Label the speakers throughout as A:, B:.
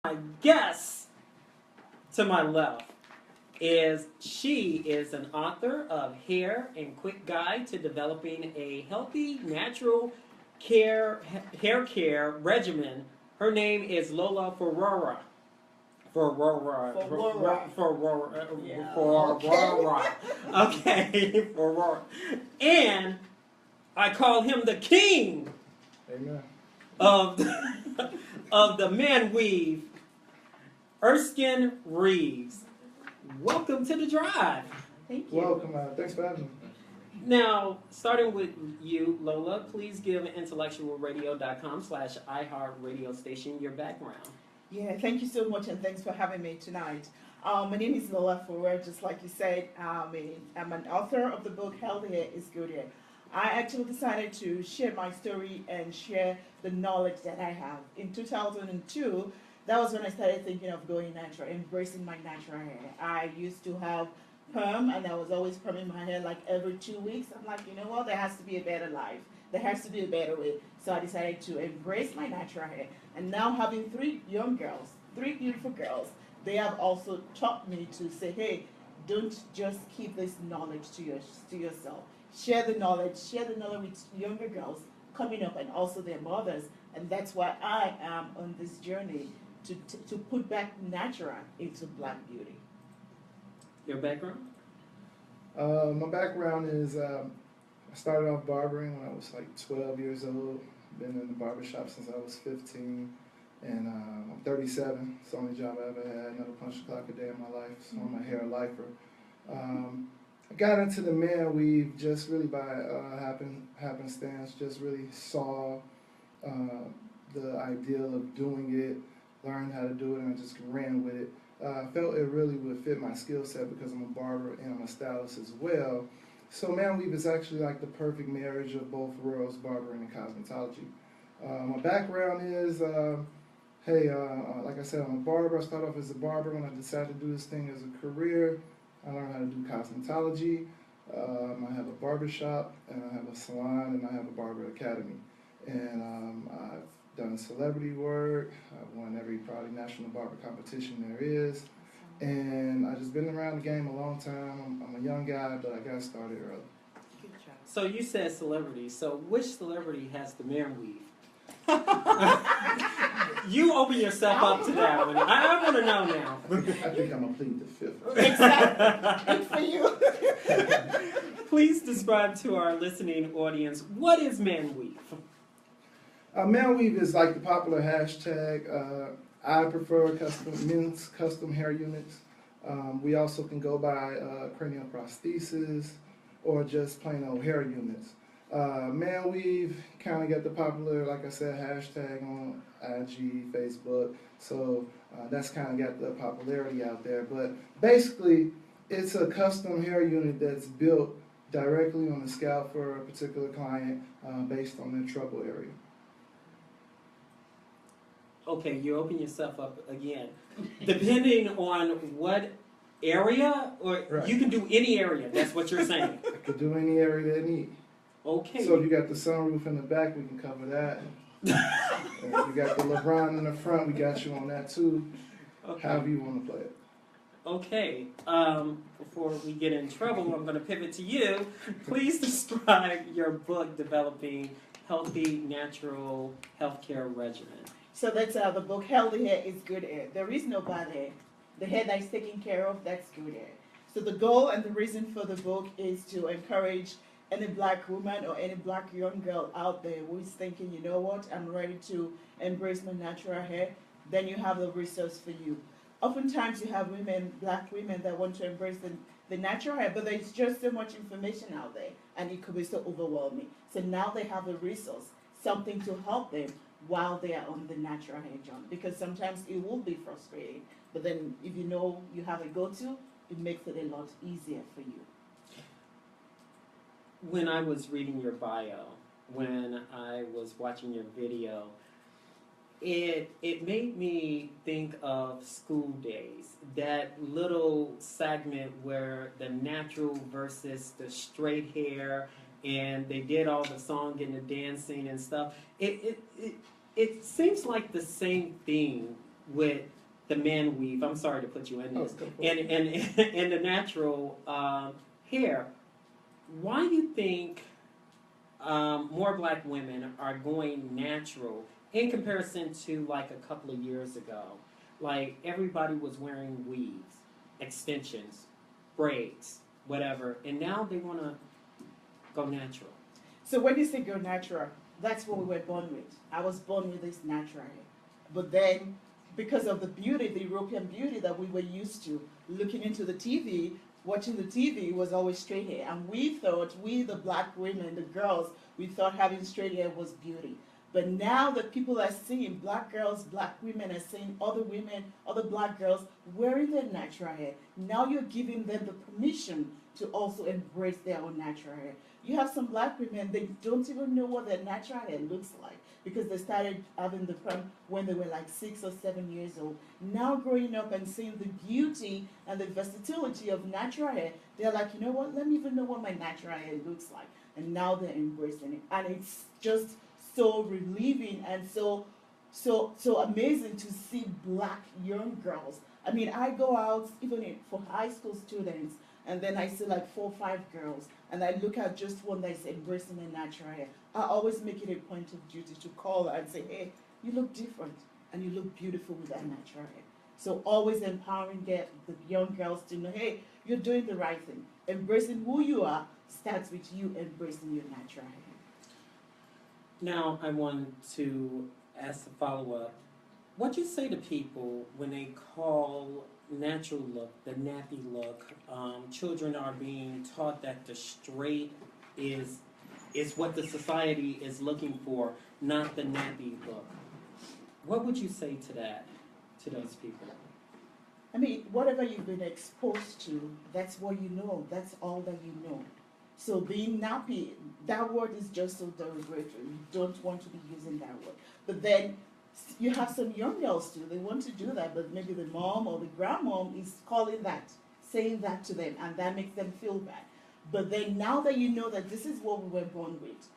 A: My guest to my left she is an author of Hair and Quick Guide to Developing a Healthy Natural Hair Care Regimen. Her name is Lola Ferrara. Ferrara. Okay, Ferrara. And I call him the king.
B: Amen.
A: Of of the man weave, Erskine Reeves. Welcome to the drive.
C: Thank you.
B: Welcome. Thanks for having me.
A: Now, starting with you, Lola, please give intellectualradio.com/iHeartRadio station your background.
C: Yeah, thank you so much, and thanks for having me tonight. My name is Lola Fourer, just like you said. I'm an author of the book Healthy Hair is Good Hair. I actually decided to share my story and share the knowledge that I have. In 2002, that was when I started thinking of going natural, embracing my natural hair. I used to have perm, and I was always perming my hair like every 2 weeks. I'm like, you know what, there has to be a better life. There has to be a better way. So I decided to embrace my natural hair. And now having 3 young girls, 3 beautiful girls, they have also taught me to say, hey, don't just keep this knowledge to yourself. Share the knowledge with younger girls coming up and also their mothers. And that's why I am on this journey to put back natural into black beauty.
A: Your background?
B: My background is I started off barbering when I was like 12 years old. Been in the barbershop since I was 15. And I'm 37. It's the only job I ever had. Never punched a clock a day in my life. So I'm a hair lifer. I got into the man weave just really by happenstance. Just really saw the ideal of doing it, learned how to do it, and I just ran with it. I felt it really would fit my skill set because I'm a barber and I'm a stylist as well. So man weave is actually like the perfect marriage of both worlds, barbering and cosmetology. My background is, like I said, I'm a barber. I started off as a barber. When I decided to do this thing as a career, I learned how to do cosmetology. I have a barber shop, and I have a salon, and I have a barber academy. And I've done celebrity work. I've won every probably national barber competition there is. And I've just been around the game a long time. I'm a young guy, but I got started early.
C: Good job.
A: So you said celebrity. So which celebrity has the man weave? You open yourself up to that one. I want to know now.
B: I think I'm going to plead the fifth.
C: Exactly. Good for you.
A: Please describe to our listening audience, what is man weave?
B: Man weave is like the popular hashtag. I prefer men's custom hair units. We also can go by cranial prosthesis or just plain old hair units. Man weave kind of got the popular, like I said, hashtag on IG, Facebook. So that's kind of got the popularity out there. But basically, it's a custom hair unit that's built directly on the scalp for a particular client based on their trouble area.
A: Okay, you open yourself up again. Depending on what area, or
B: Right.
A: You can do any area, that's what you're saying.
B: I could do any area they need.
A: Okay.
B: So if you got the sunroof in the back, we can cover that. And if you got the LeBron in the front, we got you on that too.
A: Okay.
B: However you want to play it.
A: Okay, before we get in trouble, I'm going to pivot to you. Please describe your book, Developing Healthy Natural Healthcare Regimen.
C: So that's the book, Healthy Hair is Good Hair. There is no bad hair. The hair that's taken care of, that's good hair. So the goal and the reason for the book is to encourage any black woman or any black young girl out there who is thinking, you know what, I'm ready to embrace my natural hair, then you have the resource for you. Oftentimes you have black women that want to embrace the natural hair, but there's just so much information out there and it could be so overwhelming. So now they have a resource, something to help them while they are on the natural hair journey, because sometimes it will be frustrating, but then if you know you have a go-to, it makes it a lot easier for you.
A: When I was reading your bio, when I was watching your video, it made me think of school days. That little segment where the natural versus the straight hair, and they did all the song and the dancing and stuff. It seems like the same thing with the man weave. I'm sorry to put you in this.
B: Go for
A: And
B: it.
A: and the natural hair. Why do you think more black women are going natural in comparison to like a couple of years ago? Like everybody was wearing weaves, extensions, braids, whatever, and now they want to go natural.
C: So when you say go natural, that's what we were born with. I was born with this natural hair. But then, because of the beauty, the European beauty that we were used to, looking into the TV, watching the TV was always straight hair. And we thought, we the black women, the girls, we thought having straight hair was beauty. But now that people are seeing black girls, black women are seeing other women, other black girls wearing their natural hair. Now you're giving them the permission to also embrace their own natural hair. You have some black women, they don't even know what their natural hair looks like because they started having the perm when they were like 6 or 7 years old. Now growing up and seeing the beauty and the versatility of natural hair, they're like, you know what, let me even know what my natural hair looks like. And now they're embracing it. And it's just so relieving and so amazing to see black young girls. I mean, I go out for high school students, and then I see like 4 or 5 girls, and I look at just one that's embracing their natural hair. I always make it a point of duty to call her and say, hey, you look different, and you look beautiful with that natural hair. So always empowering the young girls to know, hey, you're doing the right thing. Embracing who you are starts with you embracing your natural hair.
A: Now I want to ask a follow-up. What do you say to people when they call natural look the nappy look? Children are being taught that the straight is what the society is looking for, not the nappy look. What would you say to that, to those people?
C: I mean, whatever you've been exposed to, that's what you know. That's all that you know. So being nappy, that word is just so derogatory. You don't want to be using that word. But then you have some young girls too. They want to do that, but maybe the mom or the grandmom is calling that, saying that to them, and that makes them feel bad. But then now that you know that this is what we were born with,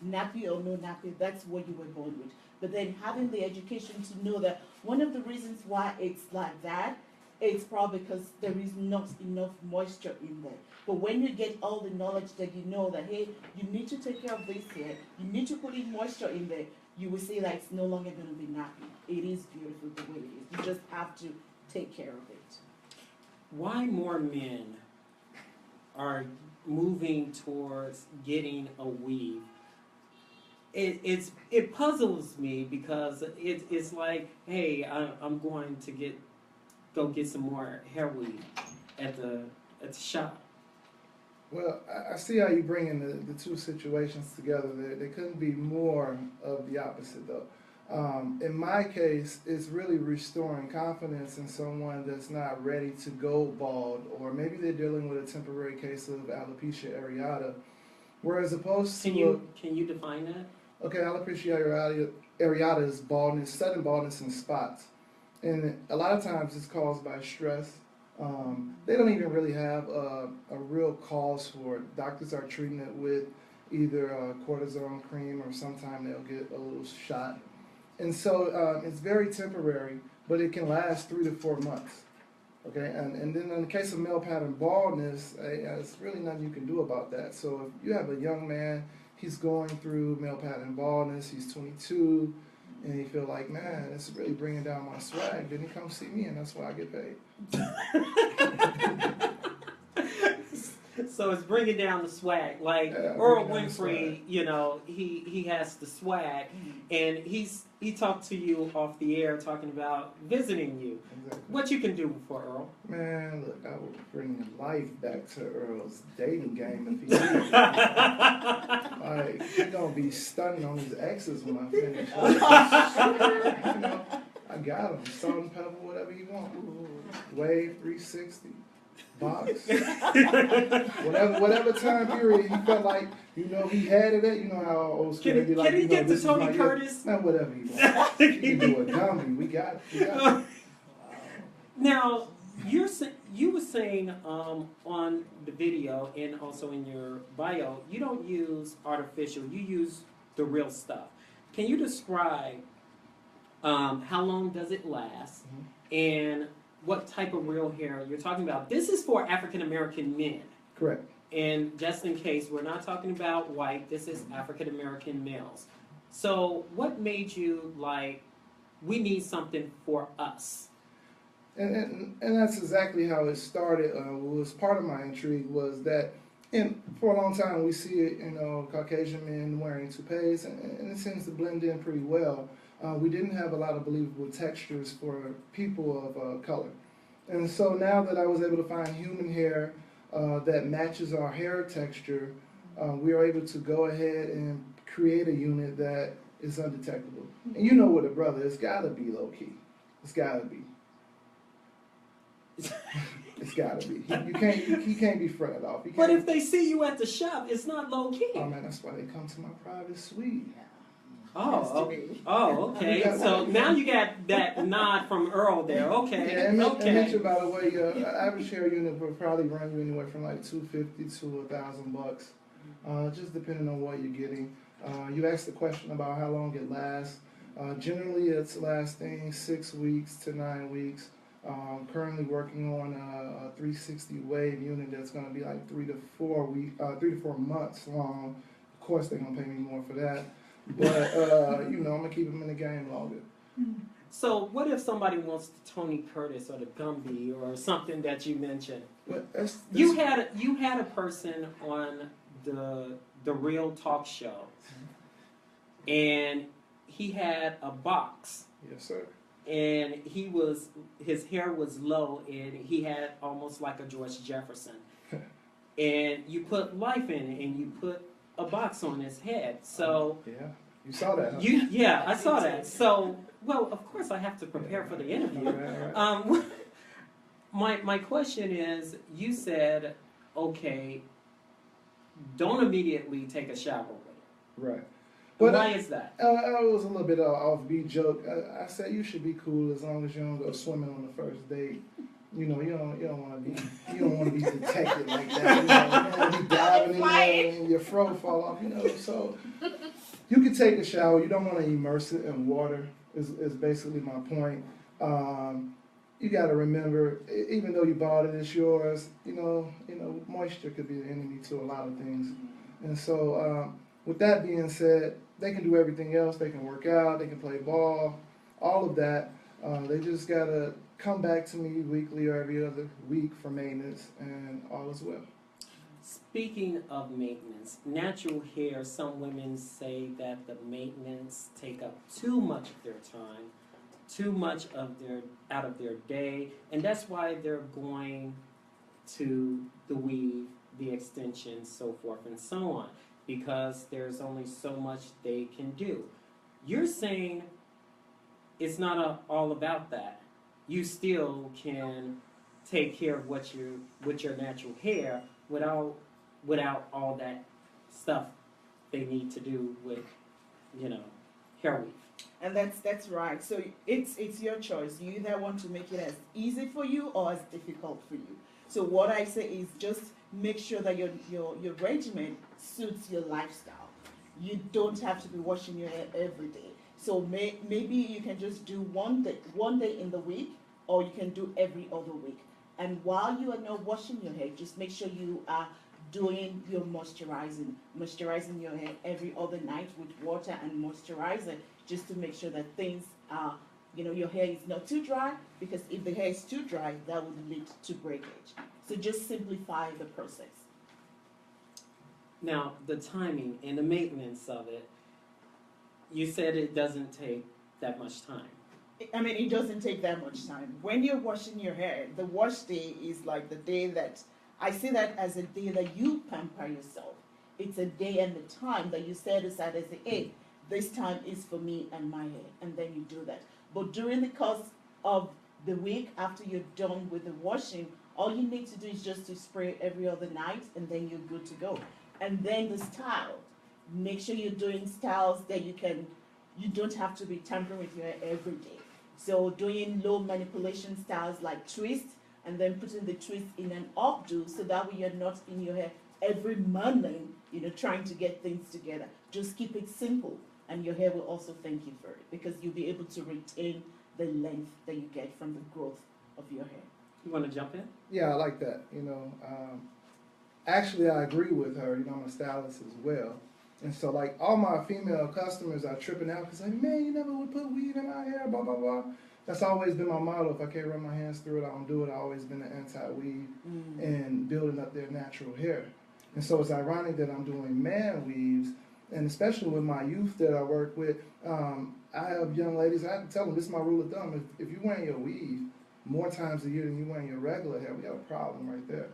C: nappy or no nappy, that's what you were born with. But then having the education to know that one of the reasons why it's like that, it's probably because there is not enough moisture in there. But when you get all the knowledge that you know that, hey, you need to take care of this here, you need to put in moisture in there, you will see that it's no longer going to be nappy. It is beautiful the way it is. You just have to take care of it.
A: Why more men are moving towards getting a weave? It puzzles me because it's like, hey, I'm going to go get some more hair weave at the shop.
B: Well, I see how you bring in the two situations together. They couldn't be more of the opposite, though. In my case, it's really restoring confidence in someone that's not ready to go bald, or maybe they're dealing with a temporary case of alopecia areata. Whereas opposed to
A: Can you define that?
B: Okay, alopecia areata is baldness, sudden baldness in spots, and a lot of times it's caused by stress. They don't even really have a real cause for it. Doctors are treating it with either a cortisone cream, or sometimes they'll get a little shot. And so it's very temporary, but it can last 3 to 4 months. Okay, and then in the case of male pattern baldness, there's really nothing you can do about that. So if you have a young man, he's going through male pattern baldness, he's 22, and he feel like, man, it's really bringing down my swag, then he come see me, and that's why I get paid.
A: So it's bringing down the swag. Like
B: Yeah,
A: Earl
B: bringing down the
A: Winfrey,
B: swag.
A: you know, he has the swag, and he talked to you off the air talking about visiting you.
B: Exactly.
A: What you can do for Earl?
B: Man, look, I will bring life back to Earl's dating game if he did. Like, he's gonna be stunning on his exes when I finish. You know, I got him. Salt and pepper, whatever you want. Wave 360. Box. whatever time period he felt like, you know, he had it at, you know how old school they be like,
A: Can he
B: you know,
A: get to
B: this is
A: Tony
B: my
A: Curtis?
B: Man, whatever you want. You can do a gummy. We got it.
A: Now, you were saying on the video and also in your bio, you don't use artificial, you use the real stuff. Can you describe How long does it last?
B: Mhm.
A: And what type of real hair you're talking about? This is for African American men.
B: Correct.
A: And just in case, we're not talking about white, this is African American males. So, what made you like, we need something for us?
B: And that's exactly how it started. What was part of my intrigue was that, and for a long time we see it, Caucasian men wearing toupees, and it seems to blend in pretty well. We didn't have a lot of believable textures for people of color. And so now that I was able to find human hair that matches our hair texture, we are able to go ahead and create a unit that is undetectable. And you know, with a brother, it's gotta be low key. It's gotta be. It's gotta be. He can't be fretted off.
A: But if they see you at the shop, it's not low key.
B: Oh man, that's why they come to my private suite.
A: Okay. So now you got that nod from Earl there. Okay.
B: Yeah, and
A: okay.
B: mention, by the way, your average hair unit will probably run you anywhere from like $250 to $1,000, just depending on what you're getting. You asked the question about how long it lasts. Generally, it's lasting 6 weeks to 9 weeks. Currently working on a 360 wave unit that's going to be like 3 to 4 months long. Of course, they're going to pay me more for that. But, I'm going to keep them in the game longer.
A: So what if somebody wants the Tony Curtis or the Gumby or something that you mentioned?
B: But
A: You had a person on the Real Talk Show, and he had a box.
B: Yes, sir.
A: And his hair was low, and he had almost like a George Jefferson. And you put life in it, and you put a box on his head. So
B: yeah, you saw that. Huh?
A: I saw that. So, well, of course, I have to prepare for the interview.
B: Right.
A: My question is, you said, okay, don't immediately take a shower with it.
B: Right.
A: But why is that?
B: I was a little bit offbeat joke. I said you should be cool as long as you don't go swimming on the first date. You don't want to be detected like that. You don't want to be diving in there and your fro fall off. So you can take a shower. You don't want to immerse it in water. Is basically my point. You got to remember, even though you bought it, it's yours. Moisture could be the enemy to a lot of things. And so, with that being said, they can do everything else. They can work out. They can play ball. All of that. They just gotta come back to me weekly or every other week for maintenance, and all is well.
A: Speaking of maintenance, natural hair, some women say that the maintenance take up too much of their time, too much of out of their day, and that's why they're going to the weave, the extensions, so forth and so on, because there's only so much they can do. You're saying it's not all about that. You still can take care of with your natural hair without all that stuff they need to do with, hair weave.
C: And that's right. So it's your choice. You either want to make it as easy for you or as difficult for you. So what I say is just make sure that your regimen suits your lifestyle. You don't have to be washing your hair every day. So maybe you can just do one day in the week, or you can do every other week. And while you are not washing your hair, just make sure you are doing your moisturizing your hair every other night with water and moisturizer, just to make sure that things are, your hair is not too dry, because if the hair is too dry, that would lead to breakage. So just simplify the process.
A: Now, the timing and the maintenance of it, you said it doesn't take that much time.
C: It doesn't take that much time. When you're washing your hair, the wash day is like the day that, I see that as a day that you pamper yourself. It's a day and the time that you set aside as hey, this time is for me and my hair, and then you do that. But during the course of the week, after you're done with the washing, all you need to do is just to spray every other night, and then you're good to go. And then the style. Make sure you're doing styles that you don't have to be tampering with your hair every day. So doing low manipulation styles like twist, and then putting the twist in an updo, so that way you're not in your hair every morning, trying to get things together. Just keep it simple, and your hair will also thank you for it because you'll be able to retain the length that you get from the growth of your hair.
A: You want to jump in?
B: Yeah, I like that. Actually, I agree with her. I'm a stylist as well. And so, like, all my female customers are tripping out because, like, man, you never would put weave in my hair, blah, blah, blah. That's always been my motto. If I can't run my hands through it, I don't do it. I've always been an anti-weave and building up their natural hair. And so it's ironic that I'm doing man weaves, and especially with my youth that I work with, I have young ladies, I have to tell them, this is my rule of thumb, if you're wearing your weave more times a year than you're wearing your regular hair, we got a problem right there.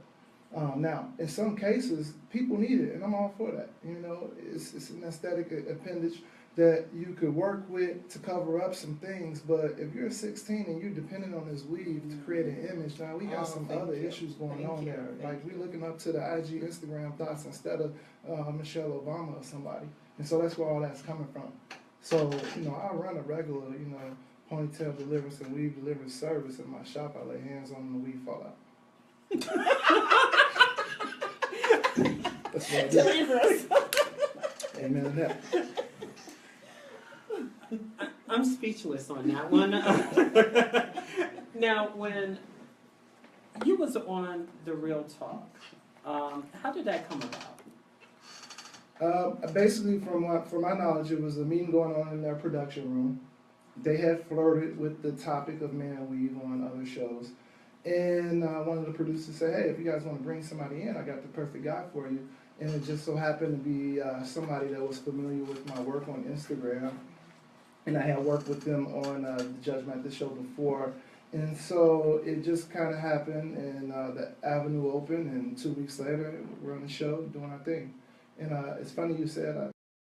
B: Now, in some cases, people need it, and I'm all for that. It's an aesthetic appendage that you could work with to cover up some things, but if you're 16 and you're dependent on this weave to create an image, now we got some other issues going on there. Like, we're looking up to the IG, Instagram thoughts instead of Michelle Obama or somebody. And so that's where all that's coming from. So, I run a regular, ponytail deliverance and weave deliverance service in my shop. I lay hands on them and the weave fall out. That's what I do.
C: Deliverance.
B: Amen to that.
A: I'm speechless on that one. Now, when you was on The Real Talk, how did that come about?
B: Basically, from my knowledge, it was a meeting going on in their production room. They had flirted with the topic of man weave on other shows. And one of the producers said, hey, if you guys want to bring somebody in, I got the perfect guy for you. And it just so happened to be somebody that was familiar with my work on Instagram. And I had worked with them on the Judge Mathis show before. And so it just kind of happened, and the avenue opened, and 2 weeks later, we're on the show doing our thing. And it's funny you said